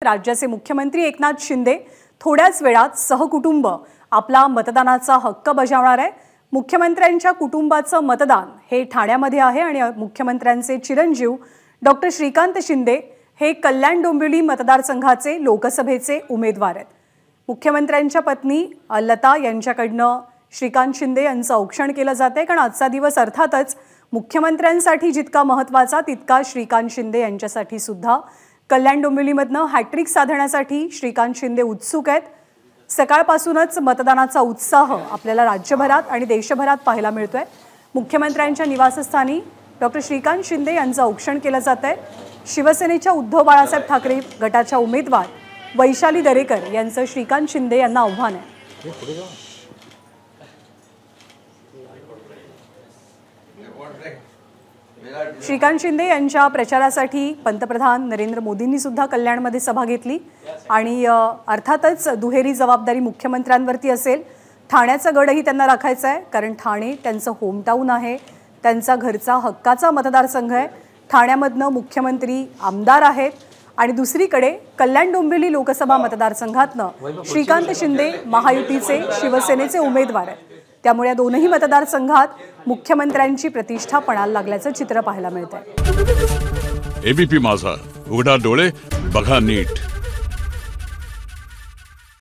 राज्याचे मुख्यमंत्री एकनाथ शिंदे थोड्याच वेळात सहकुटुंब आपला मतदानाचा हक्क बजावणार आहे। मुख्यमंत्र्यांच्या कुटुंबाचं मतदान हे ठाण्यामध्ये आहे आणि मुख्यमंत्र्यांचे चिरंजीव डॉक्टर श्रीकांत शिंदे हे कल्याण डोंबिवली मतदारसंघाचे लोकसभेचे उमेदवार आहेत। मुख्यमंत्र्यांच्या पत्नी लता यांच्याकडनं श्रीकांत शिंदे यांचं औक्षण केलं जाते, कारण आजचा दिवस अर्थातच मुख्यमंत्र्यांसाठी जितका महत्त्वाचा तितका श्रीकांत शिंदे यांच्यासाठी सुद्धा। कल्याण डोंबिवलीमधनं हॅट्रिक साधण्यासाठी श्रीकांत शिंदे उत्सुक आहेत। सकाळपासूनच मतदानाचा उत्साह आपल्याला राज्यभरात आणि देशभरात पाहायला मिळतोय। मुख्यमंत्र्यांच्या निवासस्थानी डॉक्टर श्रीकांत शिंदे यांचं औक्षण केलं जातंय। शिवसेनेच्या उद्धव बाळासाहेब ठाकरे गटाच्या उमेदवार वैशाली दरेकर यांचं श्रीकांत शिंदे यांना आव्हान आहे। श्रीकांत शिंदे यांच्या प्रचारासाठी पंतप्रधान नरेंद्र मोदींनी सुद्धा कल्याणमध्ये सभा घेतली आणि अर्थातच दुहेरी जबाबदारी मुख्यमंत्र्यांवरती असेल। ठाण्याचा गडही त्यांना राखायचा आहे, कारण ठाणे त्यांचं होमटाऊन आहे, त्यांचा घरचा हक्काचा मतदारसंघ आहे। ठाण्यामधनं मुख्यमंत्री आमदार आहेत आणि दुसरीकडे कल्याण डोंबिवली लोकसभा मतदारसंघातनं श्रीकांत शिंदे महायुतीचे शिवसेनेचे उमेदवार आहेत। त्यामुळे या दोनही मतदारसंघात मुख्यमंत्र्यांची प्रतिष्ठा पणाला लागल्याचं चित्र पाहायला मिळतंय। एबीपी माझा, उघडा डोळे बघा नीट।